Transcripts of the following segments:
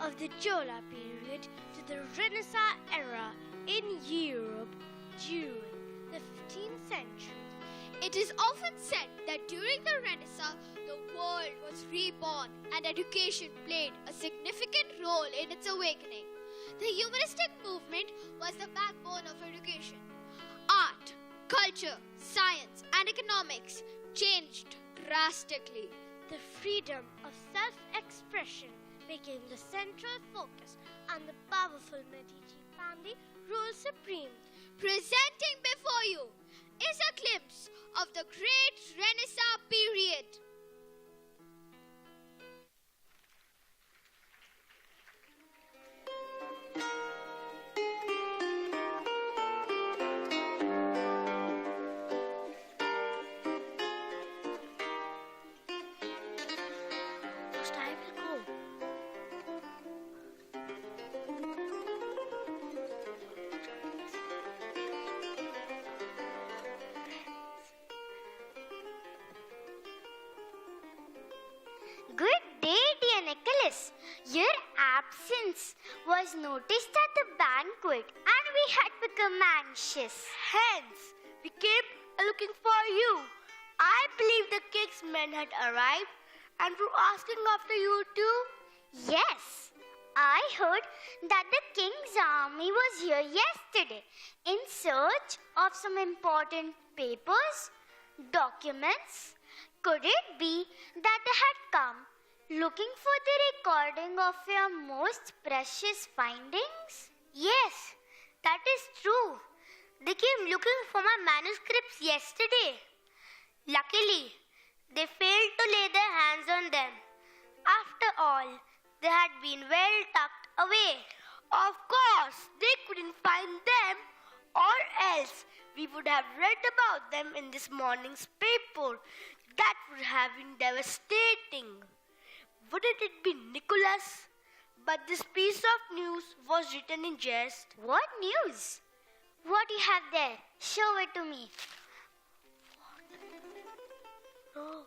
of the Chola period to the Renaissance era in Europe during the 15th century. It is often said that during the Renaissance, the world was reborn and education played a significant role in its awakening. The humanistic movement was the backbone of education. Art, culture, science, and economics changed drastically. The freedom of self-expression became the central focus, and the powerful Medici family ruled supreme. Presenting before you is a glimpse of the great Renaissance period. Good day, dear Nicholas. Your absence was noticed at the banquet and we had become anxious. Hence, we came looking for you. I believe the king's men had arrived and were asking after you too. Yes, I heard that the king's army was here yesterday in search of some important papers, documents. Could it be that they had come looking for the recording of your most precious findings? Yes, that is true. They came looking for my manuscripts yesterday. Luckily, they failed to lay their hands on them. After all, they had been well tucked away. Of course, they couldn't find them, or else we would have read about them in this morning's paper. That would have been devastating. Wouldn't it be, Nicholas? But this piece of news was written in jest. What news? What you have there? Show it to me. Oh,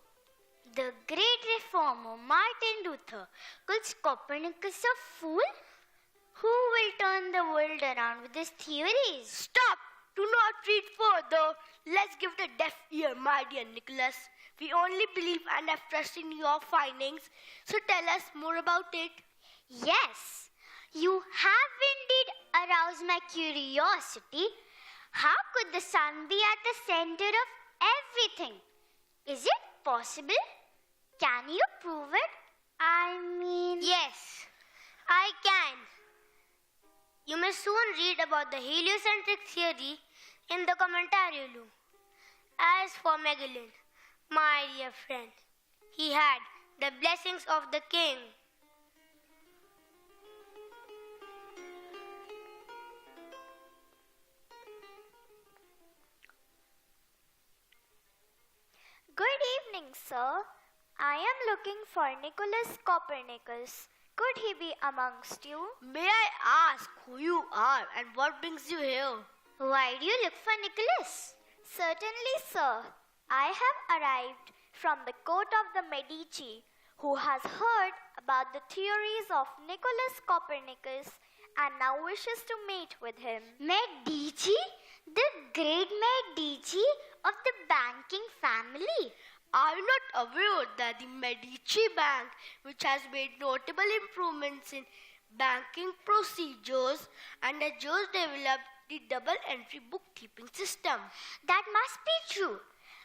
The great reformer Martin Luther calls Copernicus a fool? Who will turn the world around with his theories? stop! Do not read further. Let's give the deaf ear, my dear Nicholas. We only believe and have trust in your findings. So tell us more about it. Yes, you have indeed aroused my curiosity. How could the sun be at the center of everything? Is it possible? Can you prove it? Yes, I can. You may soon read about the heliocentric theory in the Commentarium. As for Magellan, my dear friend, he had the blessings of the king. Good evening, sir. I am looking for Nicholas Copernicus. Could he be amongst you? May I ask who you are and what brings you here? Why do you look for Nicholas? Certainly, sir. I have arrived from the court of the Medici, who has heard about the theories of Nicholas Copernicus and now wishes to meet with him. Medici? The great Medici of the banking family? Are you not aware that the Medici Bank, which has made notable improvements in banking procedures and has just developed the double entry bookkeeping system? That must be true.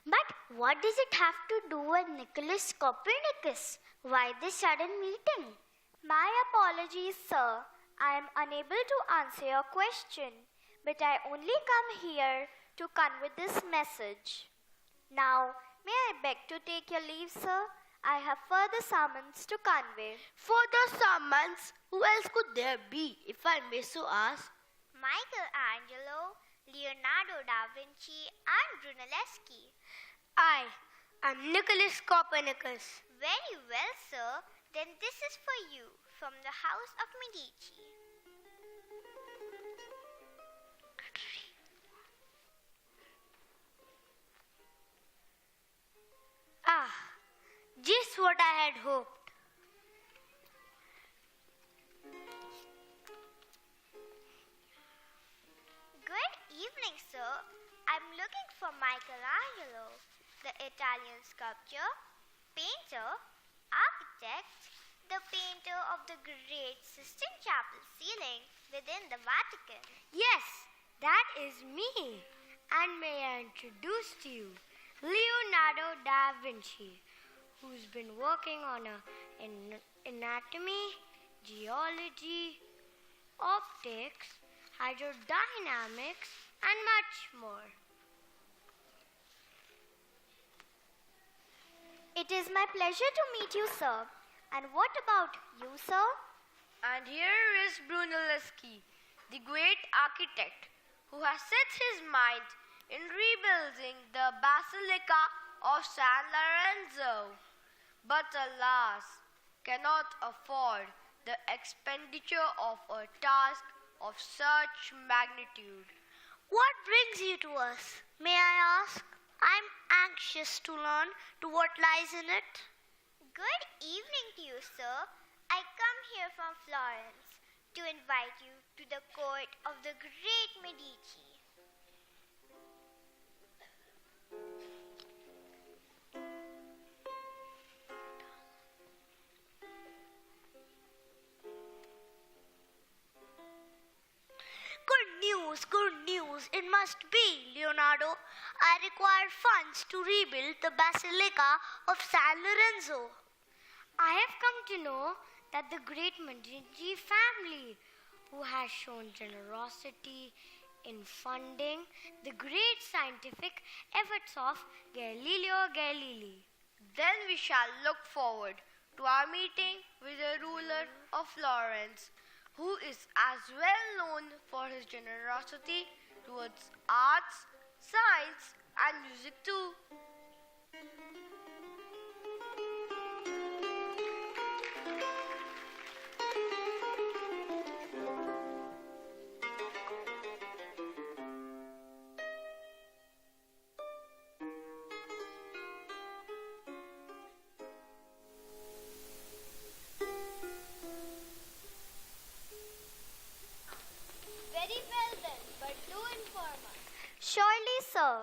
But what does it have to do with Nicholas Copernicus? Why this sudden meeting? My apologies, sir. I am unable to answer your question, but I only come here to convey this message. Now, may I beg to take your leave, sir? I have further summons to convey. Further summons? Who else could there be, if I may so ask? Michelangelo, Leonardo da Vinci, and Brunelleschi. I am Nicholas Copernicus. Very well, sir. Then this is for you from the house of Medici. Just what I had hoped. evening, sir. I'm looking for Michelangelo, the Italian sculptor, painter, architect, the painter of the Great Sistine Chapel ceiling within the Vatican. Yes, that is me. And may I introduce to you Leonardo da Vinci, who's been working on anatomy, geology, optics, hydrodynamics, and much more. It is my pleasure to meet you, sir. And what about you, sir? And here is Brunelleschi, the great architect, who has set his mind in rebuilding the Basilica of San Lorenzo, but alas, cannot afford the expenditure of a task of such magnitude. What brings you to us, may I ask? I'm anxious to learn to what lies in it. Good evening to you, sir. I come here from Florence to invite you to the court of the great Medici. Good news. It must be, Leonardo. I require funds to rebuild the Basilica of San Lorenzo. I have come to know that the great Medici family, who has shown generosity in funding the great scientific efforts of Galileo Galilei. Then we shall look forward to our meeting with the ruler of Florence, who is as well known for his generosity towards arts, science, and music too. Very well then, but do inform us. Surely, sir.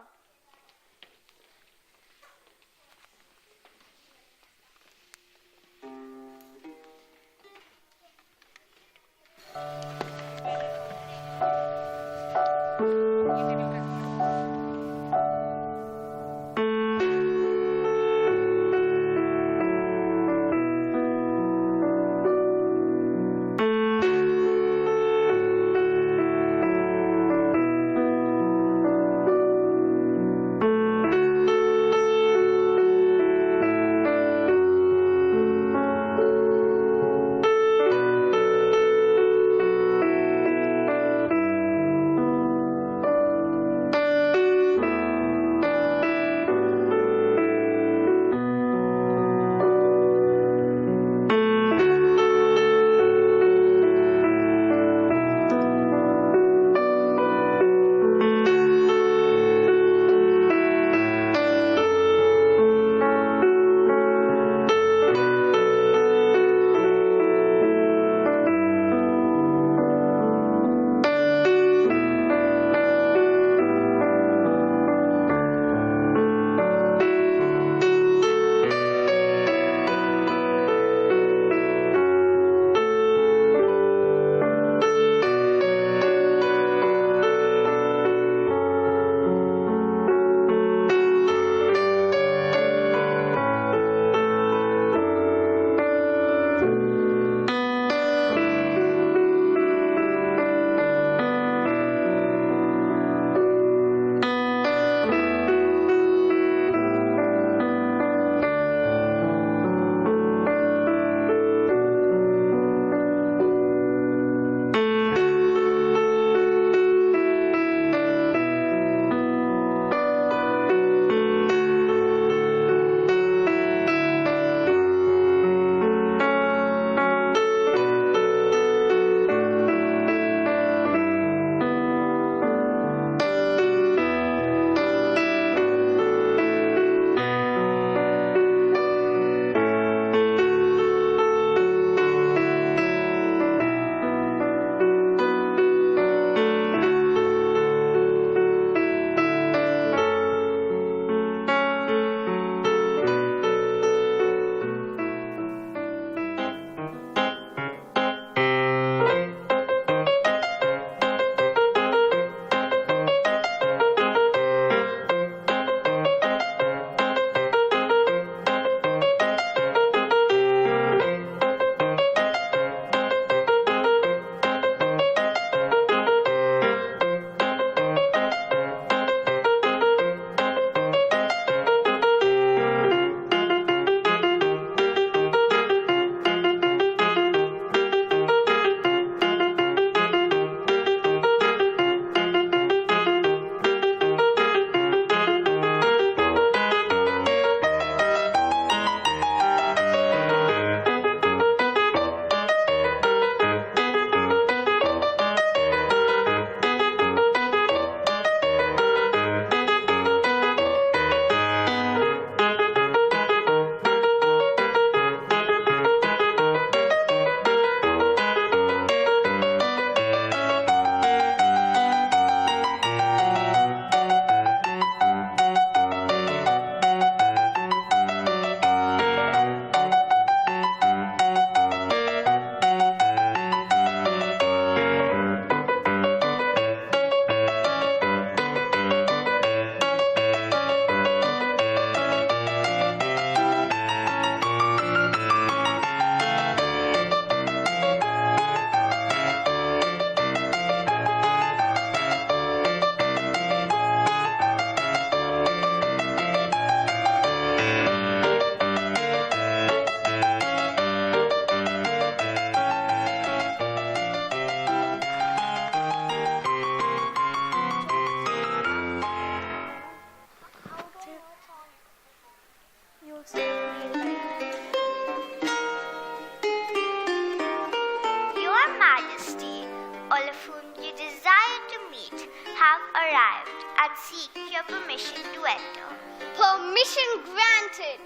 whom you desire to meet have arrived and seek your permission to enter. Permission granted.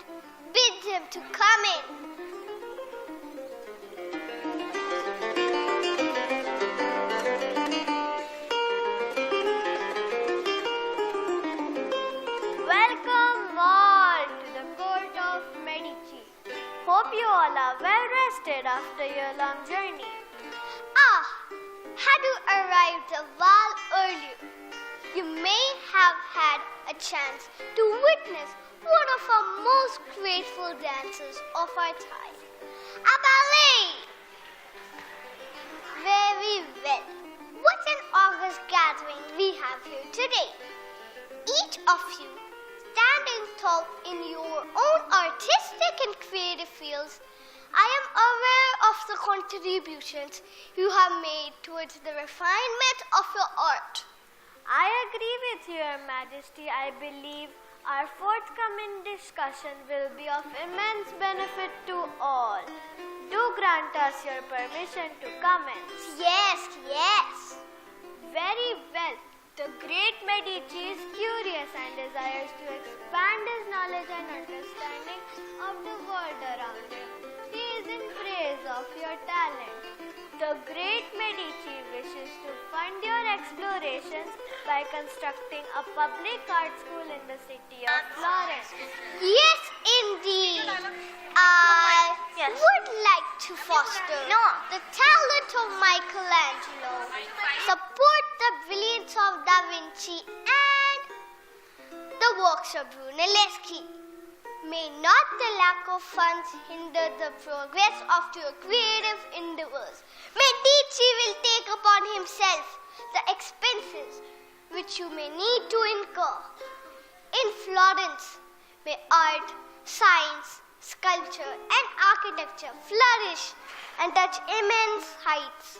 Bid him to come in. Welcome all to the court of Medici. Hope you all are well rested after your long journey. Had you arrived a while earlier, you may have had a chance to witness one of our most graceful dances of our time, a ballet. Very well. What an august gathering we have here today. Each of you standing tall in your own artistic and creative fields. I am aware of the contributions you have made towards the refinement of your art. I agree with Your Majesty. I believe our forthcoming discussion will be of immense benefit to all. Do grant us your permission to commence. Yes. Very well. The great Medici is curious and desires to expand his knowledge and understanding of the world around him. He is in praise of your talent. The great Medici wishes to fund your explorations by constructing a public art school in the city of Florence. Yes, indeed. I would like to foster the talent of Michelangelo, support the brilliance of Da Vinci and the works of Brunelleschi. May not the lack of funds hinder the progress of your creative endeavors. Medici will take upon himself the expenses which you may need to incur. In Florence, may art, science, sculpture, and architecture flourish and touch immense heights.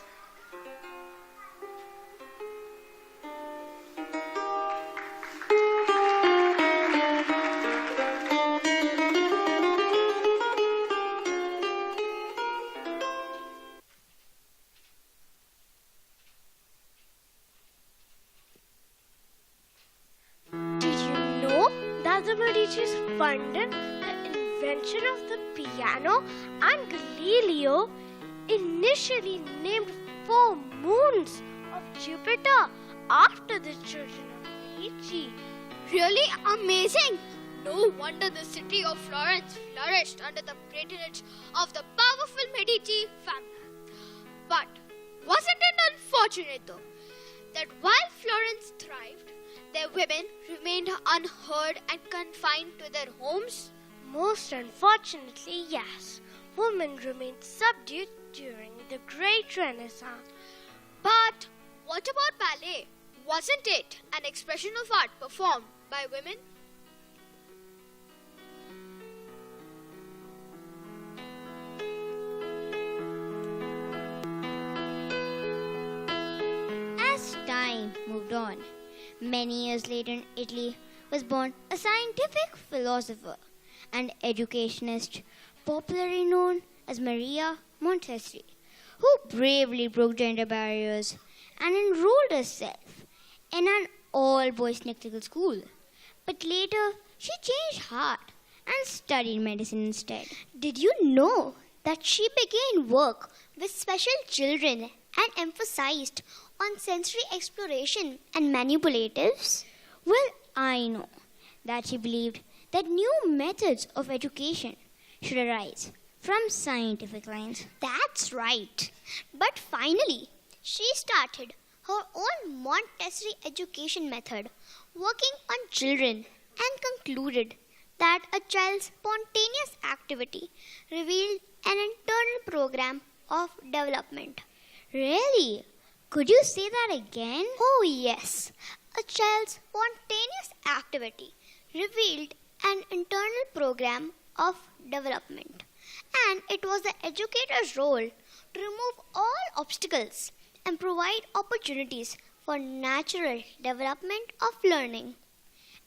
The Medicis funded the invention of the piano, and Galileo initially named 4 moons of Jupiter after the children of Medici. Really amazing! No wonder the city of Florence flourished under the patronage of the powerful Medici family. But wasn't it unfortunate though that while Florence thrived, their women remained unheard and confined to their homes? Most unfortunately, yes. Women remained subdued during the Great Renaissance. But what about ballet? Wasn't it an expression of art performed by women? As time moved on, many years later in Italy was born a scientific philosopher and educationist popularly known as Maria Montessori, who bravely broke gender barriers and enrolled herself in an all-boys technical school. But later, she changed heart and studied medicine instead. Did you know that she began work with special children and emphasized on sensory exploration and manipulatives? Well, I know that she believed that new methods of education should arise from scientific lines. That's right. But finally, she started her own Montessori education method, working on children, and concluded that a child's spontaneous activity revealed an internal program of development. Really? Could you say that again? Oh, yes. A child's spontaneous activity revealed an internal program of development. And it was the educator's role to remove all obstacles and provide opportunities for natural development of learning.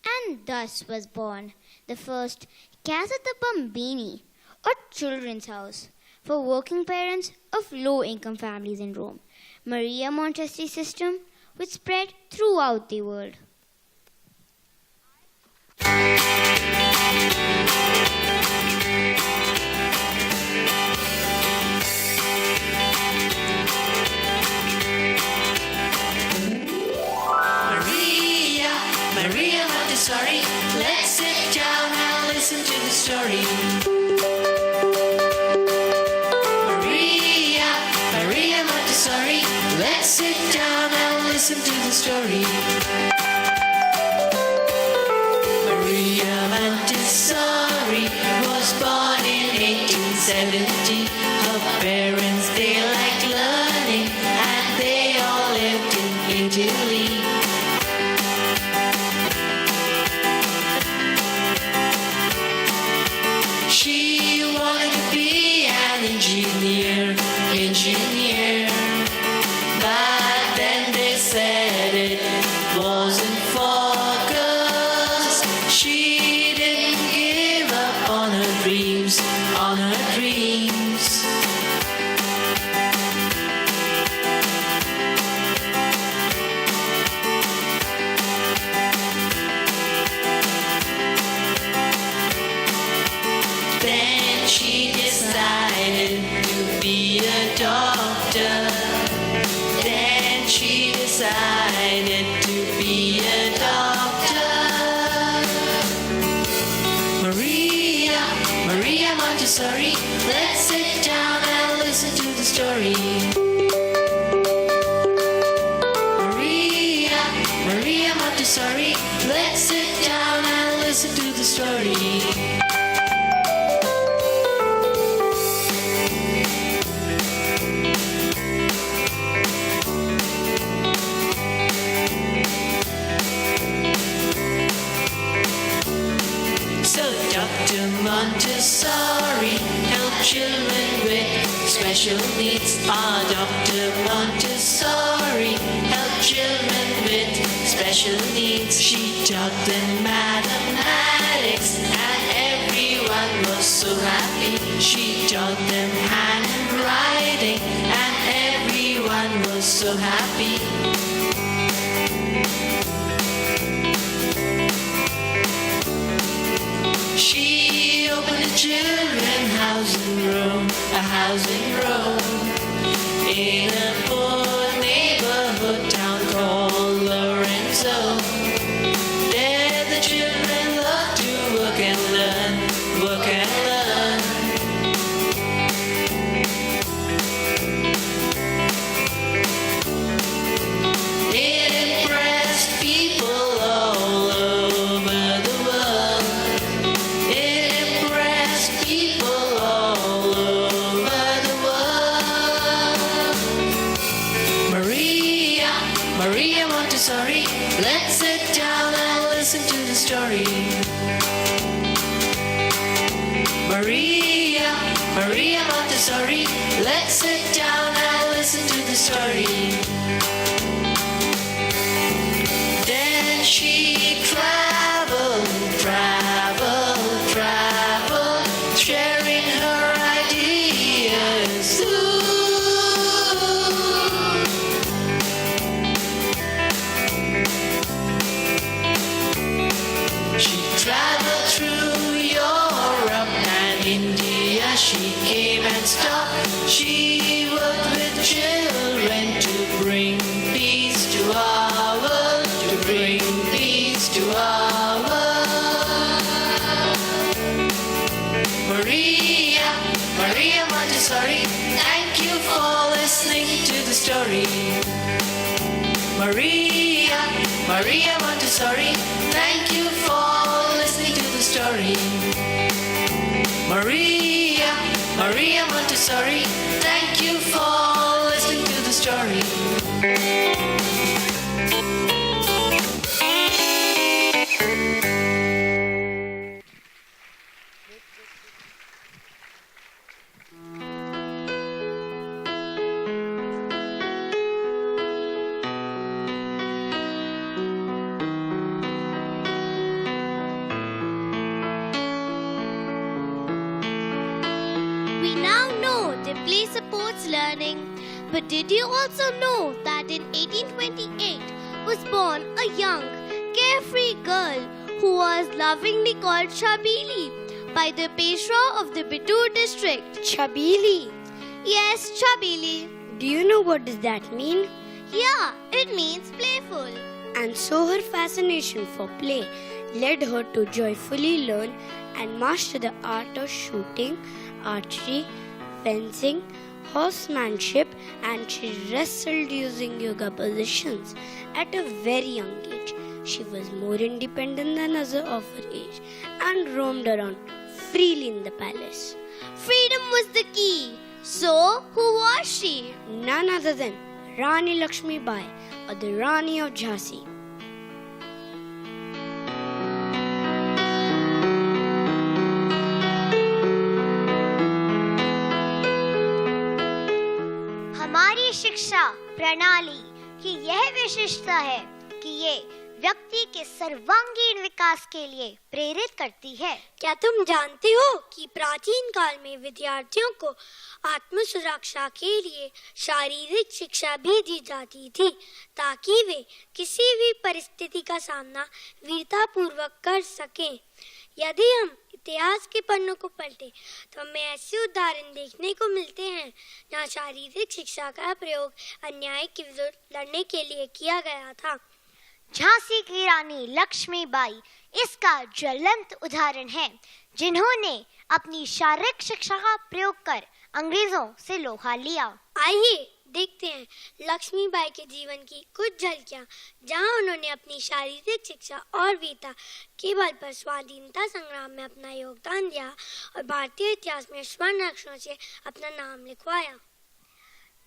And thus was born the first Casa de Bambini, or children's house, for working parents of low-income families in Rome. Maria Montessori system, which spread throughout the world. Maria Montessori, let's sit down and listen to the story. Maria Montessori, let's sit down and listen to the story. Maria Montessori was born in 1870. Her parents, they liked learning, and they all lived in Italy. She wanted to be an engineer, but then they said it wasn't for girls. She didn't give up on her dreams, Then she decided to be a doctor. Then she decided to be a doctor. Maria Montessori, let's sit down and listen to the story. Maria Montessori, let's sit down and listen to the story. So Dr. Montessori helped children with special needs. Dr. Montessori helped children with special needs. She taught them mathematics and everyone was so happy. She taught them handwriting and everyone was so happy. She opened a children's house in Rome, a house in Rome, in a poor neighborhood town called Lorenzo. There the children love to work and learn. It impressed people all over the world. It impressed people all over the world. Maria Montessori, let's sit down and listen to the story. Maria Montessori, let's sit down and listen to the story. Then she traveled, sharing her ideas. She traveled through Europe and India. She came and stopped. She worked with children to bring peace to our world, to bring peace to our world. Maria Montessori, thank you for listening to the story. Maria Montessori, thank you for listening to the story. Maria Montessori, thank you for listening to the story. We now know the play supports learning But did you also know that in 1828 was born a young, carefree girl who was lovingly called Chabili by the Peshwa of the Bitur district? Chabili. Yes, Chabili. Do you know what does that mean? Yeah, it means playful. And so her fascination for play led her to joyfully learn and master the art of shooting, archery, fencing, horsemanship, and she wrestled using yoga positions. At a very young age, she was more independent than others of her age and roamed around freely in the palace. Freedom was the key. So, who was she? None other than Rani Lakshmi Bai, or the Rani of Jhansi. हमारी शिक्षा प्रणाली की यह विशेषता है कि ये व्यक्ति के सर्वांगीण विकास के लिए प्रेरित करती है। क्या तुम जानते हो कि प्राचीन काल में विद्यार्थियों को आत्म सुरक्षा के लिए शारीरिक शिक्षा भी दी जाती थी ताकि वे किसी भी परिस्थिति का सामना वीरतापूर्वक कर सकें। यदि हम इतिहास के पन्नों को पलटे तो हमें ऐसे उदाहरण देखने को मिलते हैं जहाँ शारीरिक शिक्षा का प्रयोग अन्याय के विरुद्ध लड़ने के लिए किया गया था। झांसी की रानी लक्ष्मीबाई इसका ज्वलंत उदाहरण है, जिन्होंने अपनी शारीरिक शिक्षा का प्रयोग कर अंग्रेजों से लोहा लिया। आइए देखते हैं लक्ष्मीबाई के जीवन की कुछ झलकियां, जहां उन्होंने अपनी शारीरिक शिक्षा और वीरता के बल पर स्वाधीनता संग्राम में अपना योगदान दिया और भारतीय इतिहास में स्वर्ण अक्षरों से अपना नाम लिखवाया।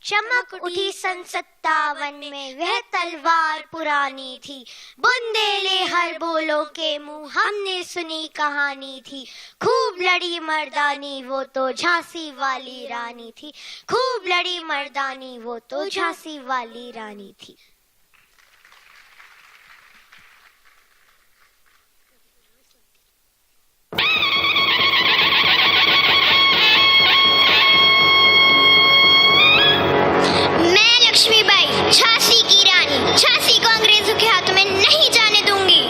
चमक उठी सन 57 में वह तलवार पुरानी थी, बुंदेले हर बोलों के मुंह हमने सुनी कहानी थी। खूब लड़ी मर्दानी वो तो झांसी वाली रानी थी, खूब लड़ी मर्दानी वो तो झांसी वाली रानी थी। लक्ष्मीबाई झांसी की रानी, झांसी को अंग्रेजों के हाथों में नहीं जाने दूंगी।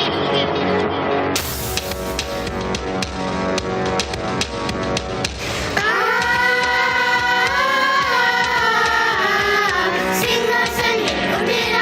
सिंहासन उठेरा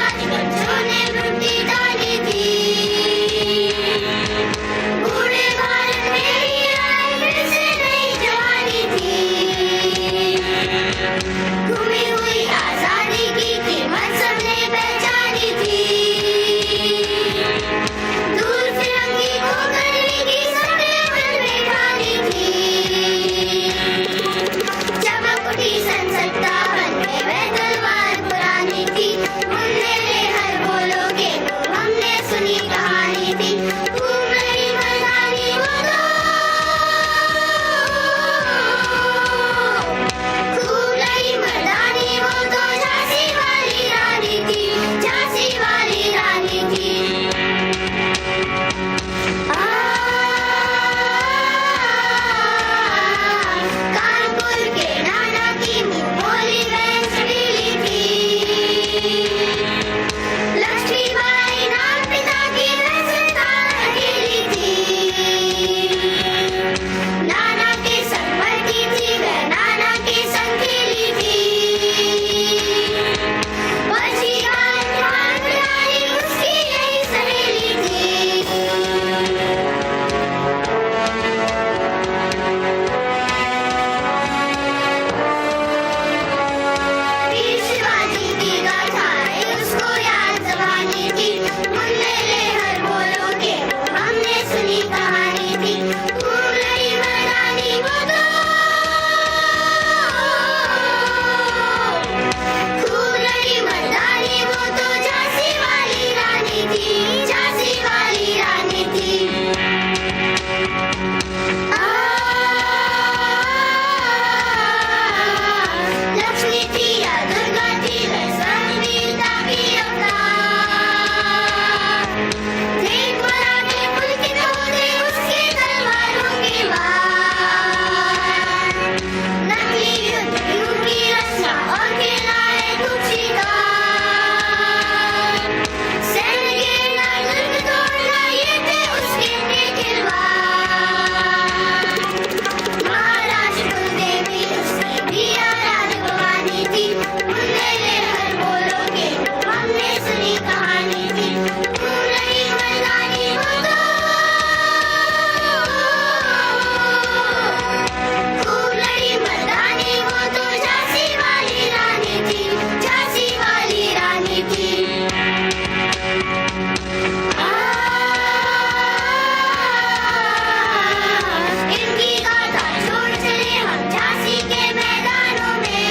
इनकी गाथा छोड़ चले हम झांसी के मैदानों में,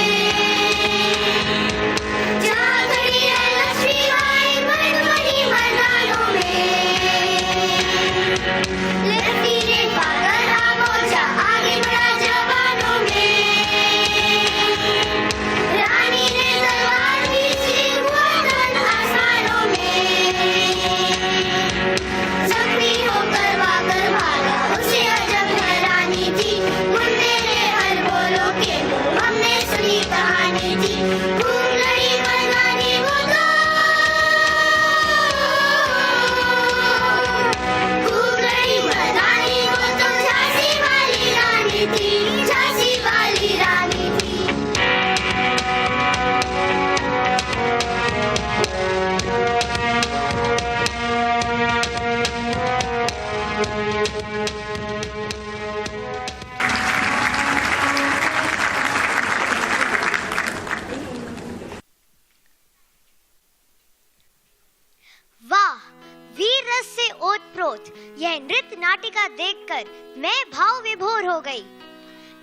जहाँ खड़ी है लक्ष्मीबाई मधुबनी मैदानों में। लड़की ने पागल मोर्चा आगे बढ़ा जवानों में, रानी ने तलवार खींची हुआ धन आसमानों में। जख्मी होकर वाकर भागा उसे अजब हैरानी थी, मुन्ने ने हर बोलो के मुंह हमने सुनी कहानी थी। खूब लड़ी मर्दानी वो तो, खूब लड़ी मर्दानी वो तो झांसी वाली रानी थी, झांसी वाली रानी थी। वाह, वीर रस से ओतप्रोत यह नृत्य नाटिका देखकर मैं भाव विभोर हो गई।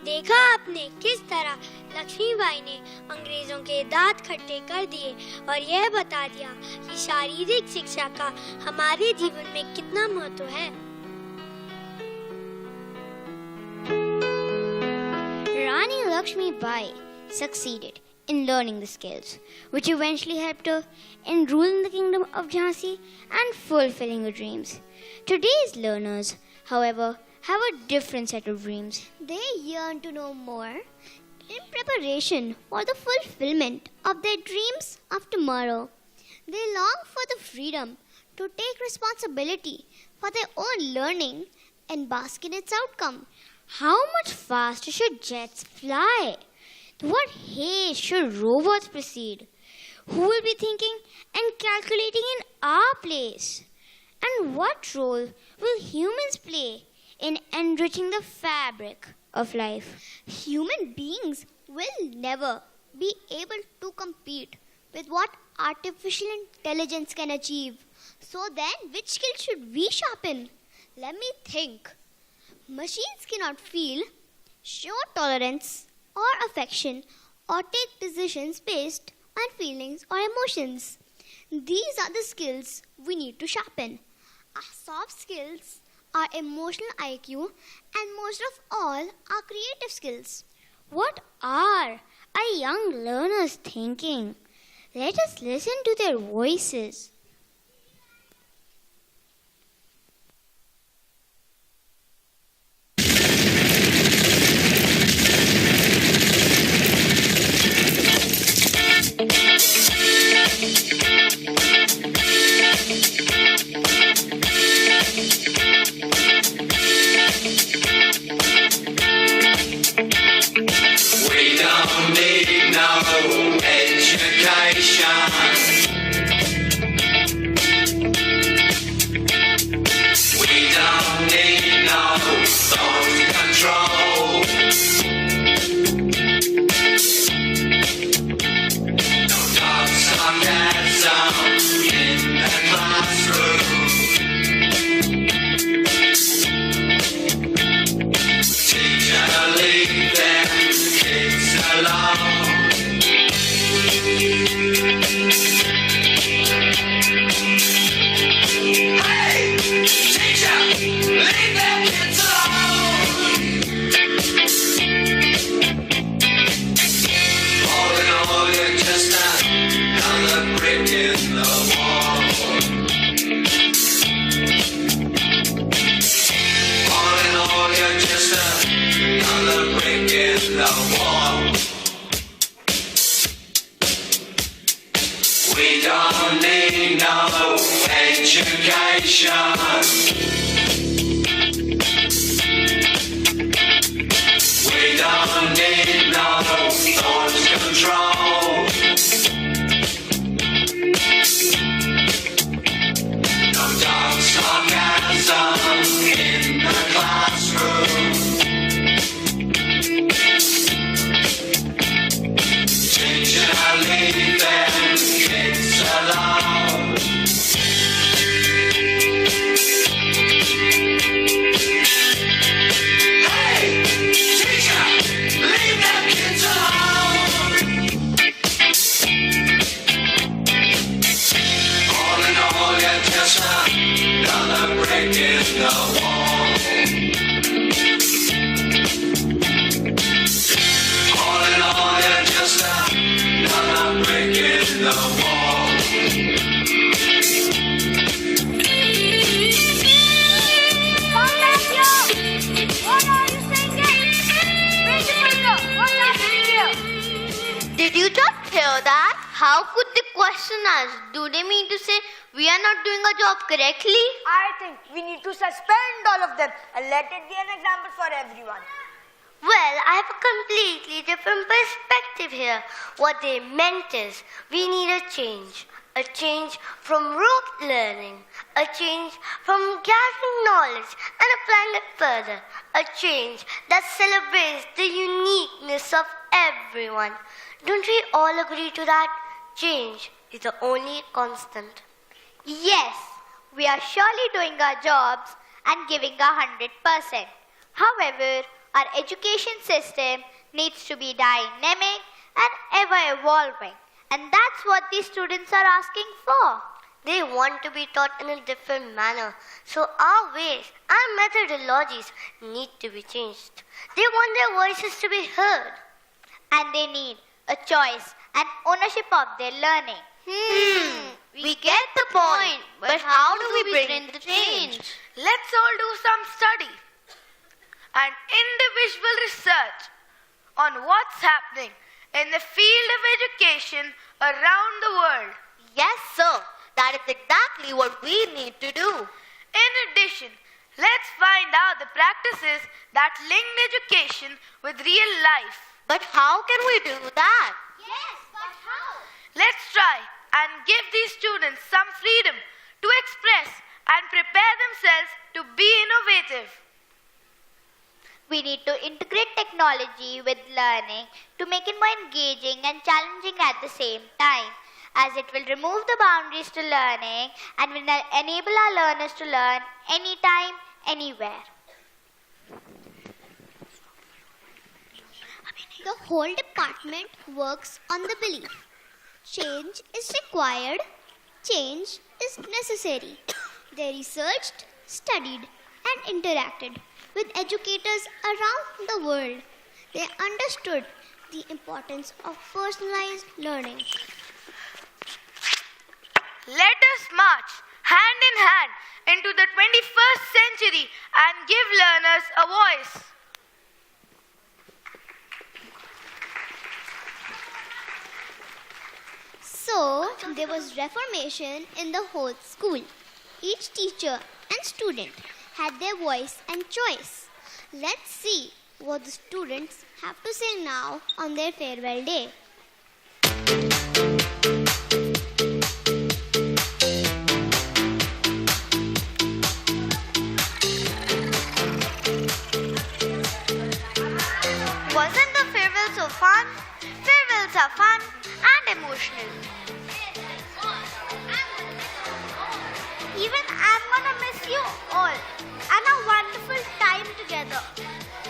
देखा आपने किस तरह लक्ष्मीबाई ने अंग्रेजों के दांत खट्टे कर दिए और यह बता दिया कि शारीरिक शिक्षा का हमारे जीवन में कितना महत्व है। Rani Lakshmi Bai succeeded in learning the skills, which eventually helped her in ruling the kingdom of Jhansi and fulfilling her dreams. Today's learners, however, have a different set of dreams. They yearn to know more in preparation for the fulfillment of their dreams of tomorrow. They long for the freedom to take responsibility for their own learning and bask in its outcome. How much faster should jets fly? What haste should rovers proceed? Who will be thinking and calculating in our place? And what role will humans play in enriching the fabric of life? Human beings will never be able to compete with what artificial intelligence can achieve. So then, which skill should we sharpen? Let me think. Machines cannot feel, show tolerance or affection, or take decisions based on feelings or emotions. These are the skills we need to sharpen. Our soft skills, our emotional IQ, and most of all, our creative skills. What are our young learners thinking? Let us listen to their voices. We don't need no education. We don't need no thought control. No dark sarcasm in the classroom. Teacher, leave them kids alone. Hey, teacher, leave them kids alone. All in all, you're just another brick in the wall. All in all, you're just another brick in the wall. We don't need no education. We don't need no thought control. No dark sarcasm in the classroom. Teacher, leave them kids alone. just another break in the wall. All in all, you're just another break in the wall. Did you just hear that? How could they question us? Do they mean to say we are not doing our job correctly? I think we need to suspend all of them and let it be an example for everyone. Well, I have a completely different perspective here. What they meant is we need a change. A change from rote learning. A change from gathering knowledge and applying it further. A change that celebrates the uniqueness of everyone. Don't we all agree to that? Change is the only constant. Yes, we are surely doing our jobs and giving 100%. However, our education system needs to be dynamic and ever evolving. And that's what these students are asking for. They want to be taught in a different manner. So our ways and methodologies need to be changed. They want their voices to be heard. And they need a choice and ownership of their learning. We get the point, but how do we bring the change? Let's all do some study and individual research on what's happening in the field of education around the world. Yes, sir. That is exactly what we need to do. In addition, let's find out the practices that link education with real life. But how can we do that? Yes, but how? Let's try and give these students some freedom to express and prepare themselves to be innovative. We need to integrate technology with learning to make it more engaging and challenging at the same time, as it will remove the boundaries to learning and will enable our learners to learn anytime, anywhere. The whole department works on the belief change is required, change is necessary. They researched, studied, and interacted with educators around the world. They understood the importance of personalized learning. Let us march hand in hand into the 21st century and give learners a voice. So, there was reformation in the whole school. Each teacher and student had their voice and choice. Let's see what the students have to say now on their farewell day. Wasn't the farewell so fun? Farewells are fun and emotional. Even I'm gonna miss you all and a wonderful time together.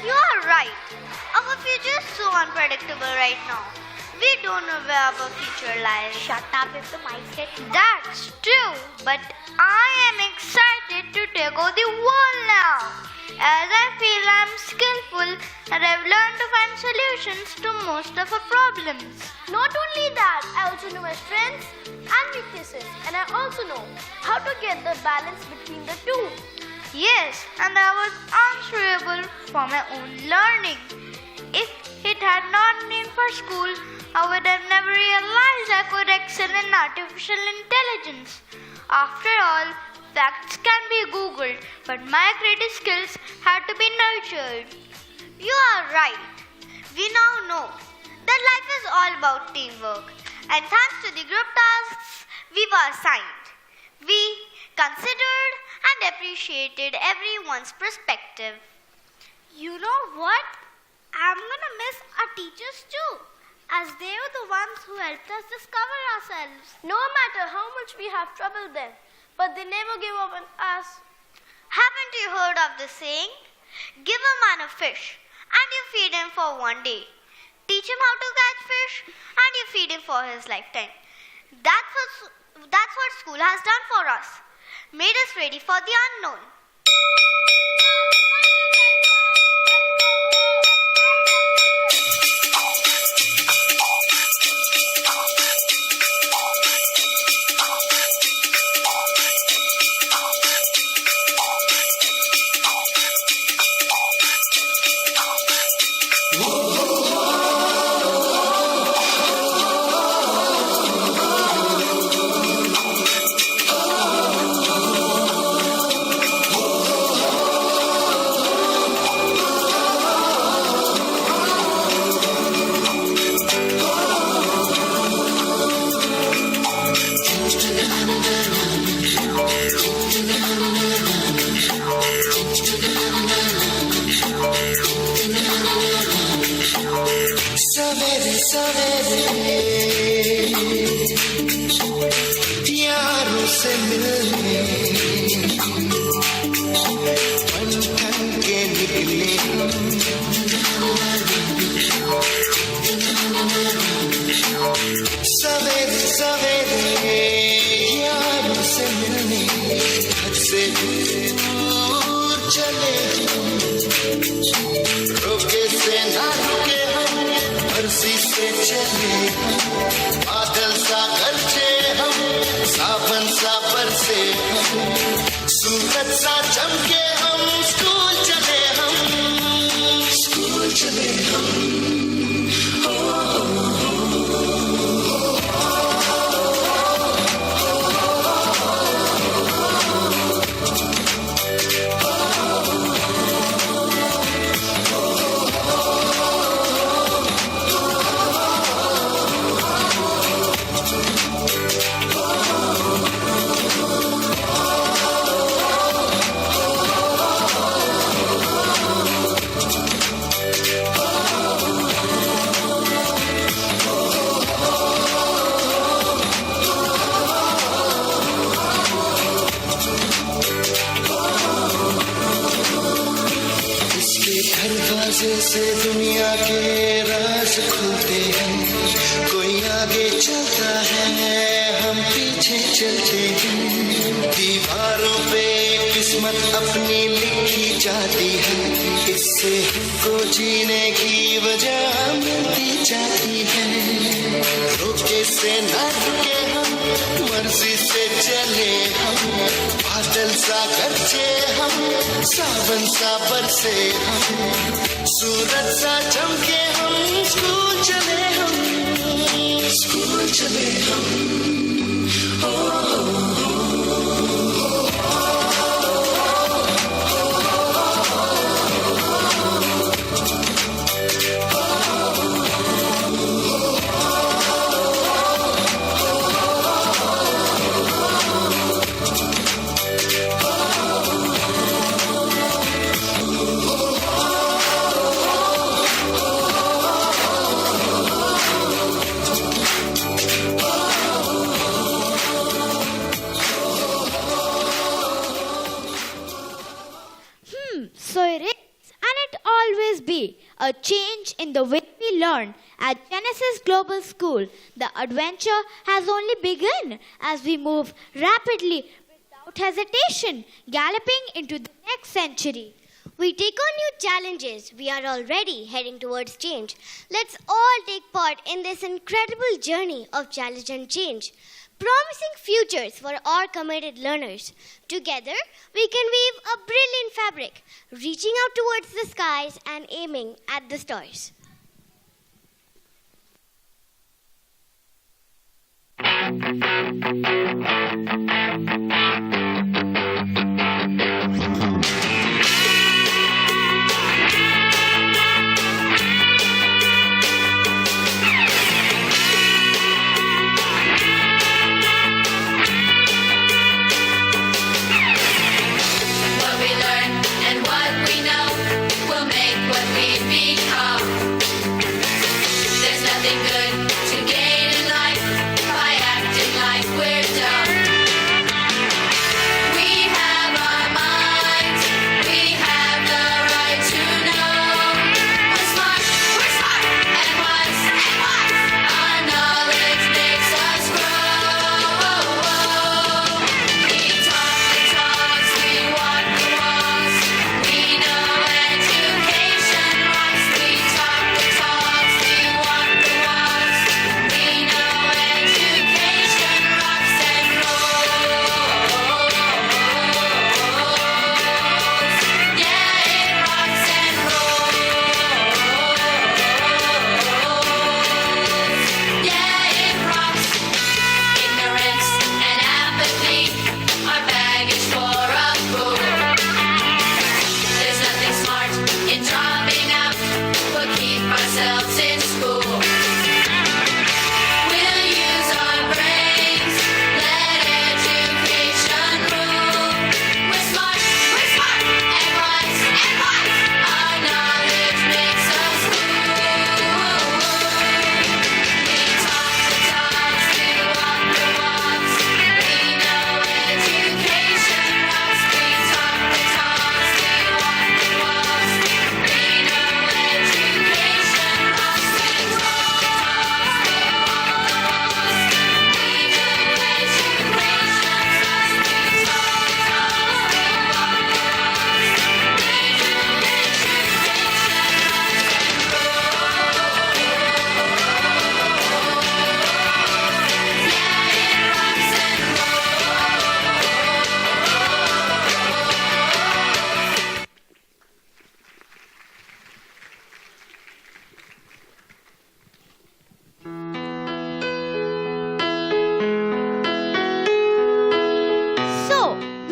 You are right. Our future is so unpredictable right now. We don't know where our future lies. Shut up if the mic hit. That's true, but I am excited to take over the world now. As I feel I'm skillful and I've learned to find solutions to most of our problems. Not only that, I also know my strengths and weaknesses, and I also know how to get the balance between the two. Yes, and I was answerable for my own learning. If it had not been for school, I would have never realized I could excel in artificial intelligence. After all, facts can be Googled, but my creative skills had to be nurtured. You are right. We now know that life is all about teamwork, and thanks to the group tasks we were assigned, we considered and appreciated everyone's perspective. You know what? I'm gonna miss our teachers too, as they were the ones who helped us discover ourselves. No matter how much we have troubled them, but they never give up on us. Haven't you heard of the saying? Give a man a fish, and you feed him for one day. Teach him how to catch fish, and you feed him for his lifetime. That's what school has done for us. made us ready for the unknown. सवेरे सवेरे यारों से मिलने बन ठन के निकले सवेरे सवेरे यारों से मिलने घर से दूर चले रोके से ना रुके मर्जी से चले बादल सा गरजे हम सावन सा बरसे हम सूरज सा चमके हम स्कूल चले हम दरवाजे से दुनिया के राज खुलते हैं कोई आगे चलता है हम पीछे चलते हैं दीवारों पे किस्मत अपनी लिखी जाती है इससे हमको जीने की वजह मिलती जाती है रोके से ना रुके हम मर्जी से चले हम बादल सा गरजे हम सावन सा बरसे हम सूरज सा चमके हम स्कूल चले हम So it is, and it always be, a change in the way we learn. At Genesis Global School, the adventure has only begun as we move rapidly without hesitation, galloping into the next century. We take on new challenges. We are already heading towards change. Let's all take part in this incredible journey of challenge and change, promising futures for our committed learners. Together, we can weave a brilliant fabric, reaching out towards the skies and aiming at the stars. Nothing good to gain in life by acting like we're dumb.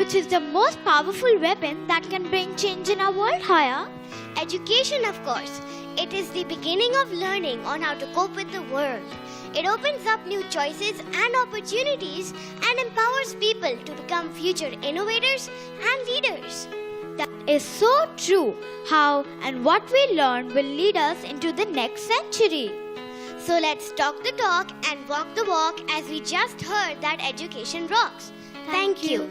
which is the most powerful weapon that can bring change in our world, Haya? Education, of course. It is the beginning of learning on how to cope with the world. It opens up new choices and opportunities and empowers people to become future innovators and leaders. That is so true. How and what we learn will lead us into the next century. So let's talk the talk and walk the walk as we just heard that education rocks. Thank you.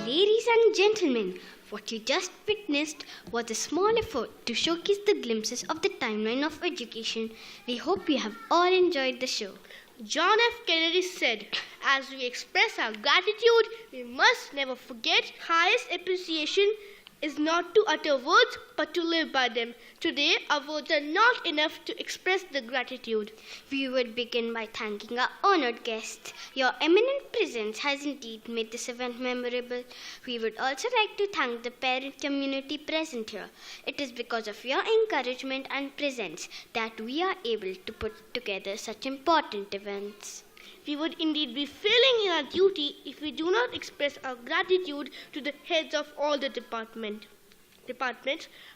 Ladies and gentlemen, what you just witnessed was a small effort to showcase the glimpses of the timeline of education. We hope you have all enjoyed the show. John F. Kennedy said, as we express our gratitude, we must never forget highest appreciation is not to utter words but to live by them. Today, our words are not enough to express the gratitude. We would begin by thanking our honored guests. Your eminent presence has indeed made this event memorable. We would also like to thank the parent community present here. It is because of your encouragement and presence that we are able to put together such important events. We would indeed be failing in our duty if we do not express our gratitude to the heads of all the departments: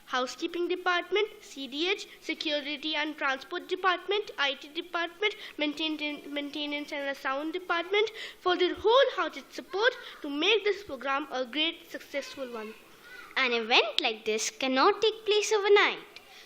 Housekeeping Department, CDH, Security and Transport Department, IT Department, Maintenance and Sound Department, for their wholehearted support to make this program a great successful one. An event like this cannot take place overnight.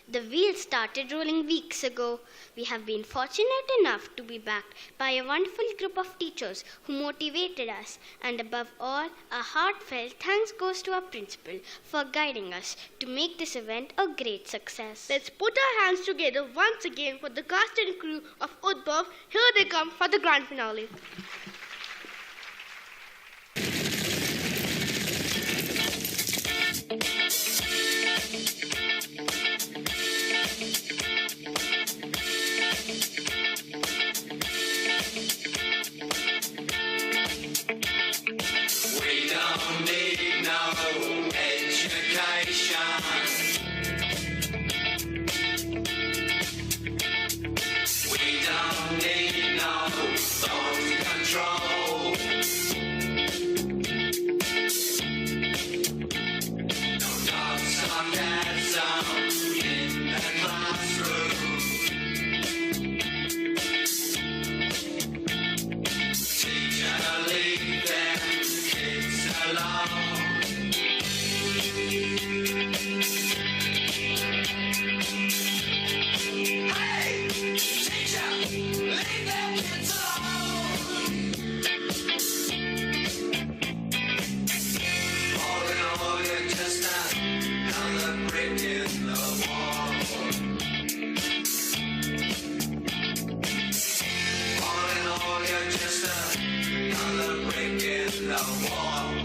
The wheels started rolling weeks ago. We have been fortunate enough to be backed by a wonderful group of teachers who motivated us. And above all, a heartfelt thanks goes to our principal for guiding us to make this event a great success. Let's put our hands together once again for the cast and crew of Udbhav. Here they come for the grand finale. We don't need no education. We don't need no thought control. No dark sarcasm in the classroom. Teacher, leave them kids alone. Hey, teacher, leave them kids alone. All in all, you're just another break in the wall. All in all, you're just another break in the wall.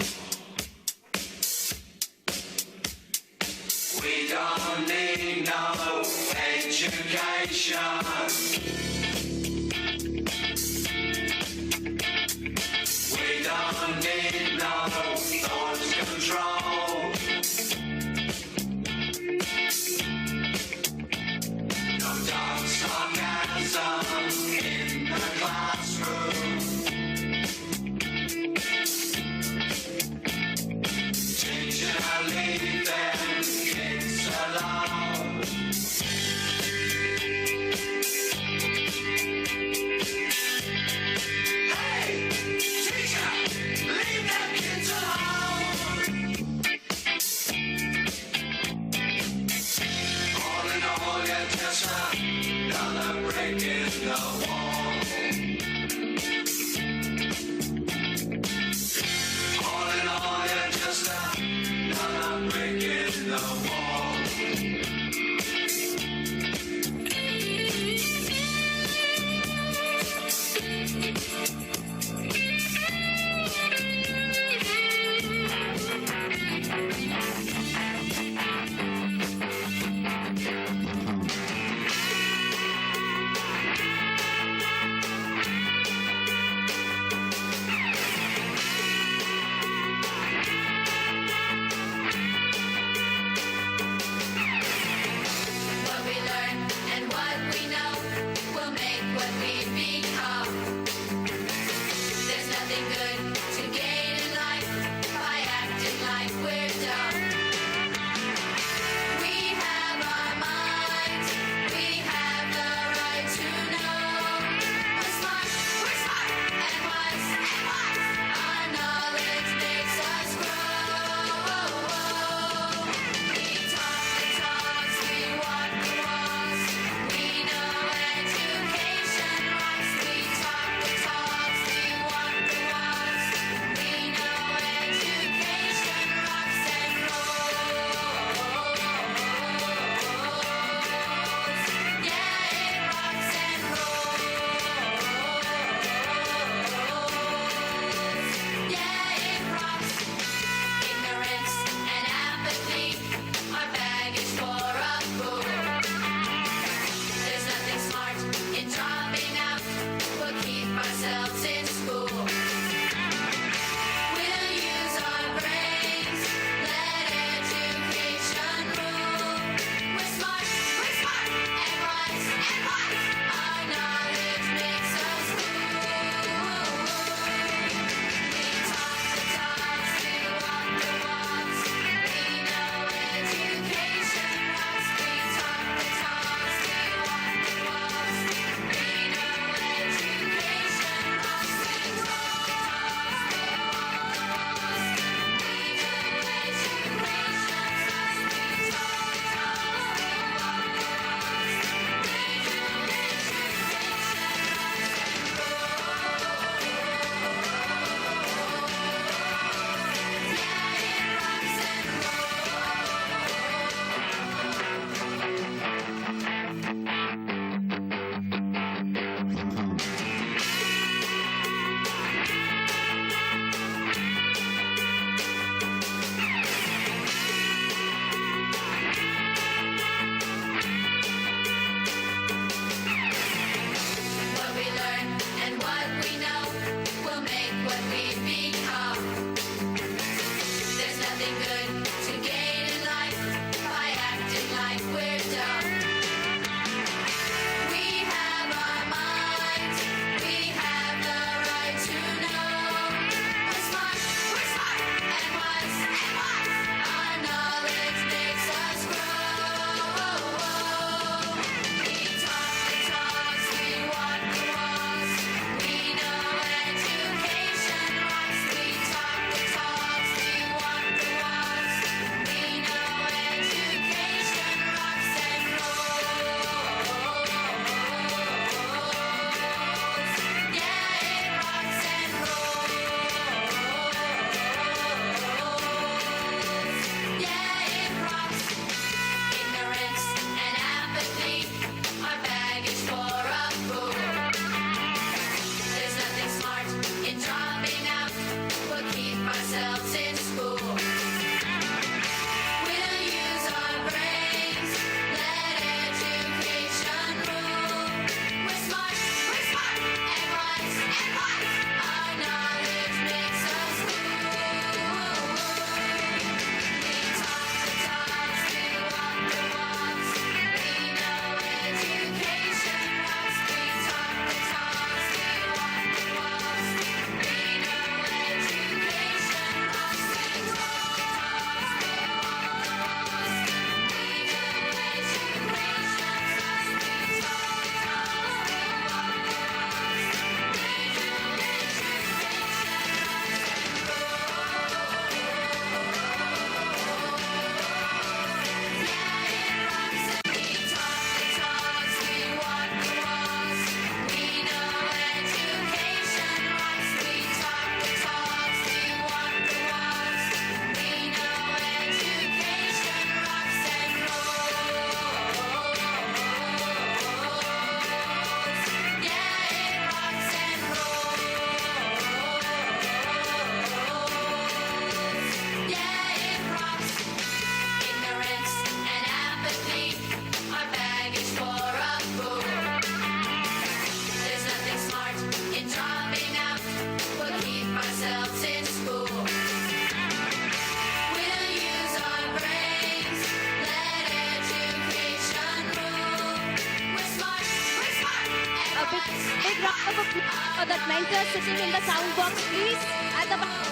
A big round of applause for that mentor sitting in the sound box, please. At the back.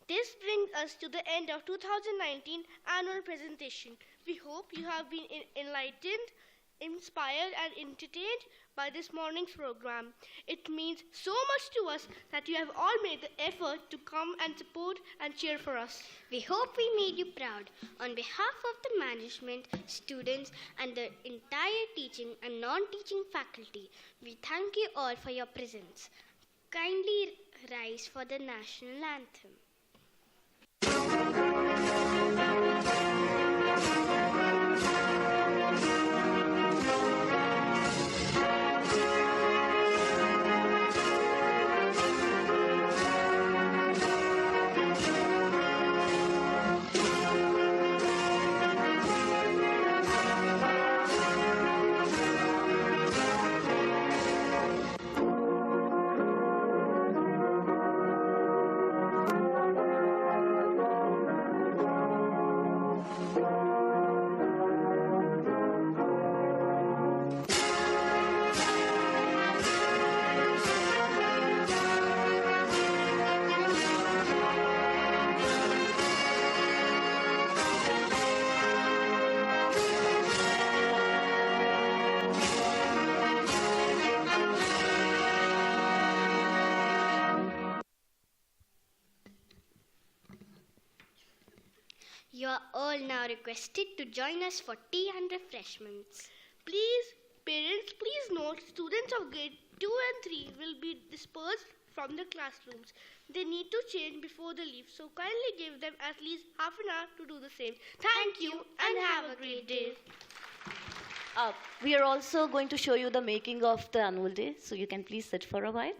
This brings us to the end of 2019 annual presentation. We hope you have been enlightened, inspired and entertained by this morning's program. It means so much to us that you have all made the effort to come and support and cheer for us. We hope we made you proud. On behalf of the management, students and the entire teaching and non-teaching faculty, we thank you all for your presence. Kindly rise for the national anthem. You are all now requested to join us for tea and refreshments. Please, parents, please note students of grade 2 and 3 will be dispersed from the classrooms. They need to change before they leave, so kindly give them at least half an hour to do the same. Thank you and have a great day. We are also going to show you the making of the annual day, so you can please sit for a while.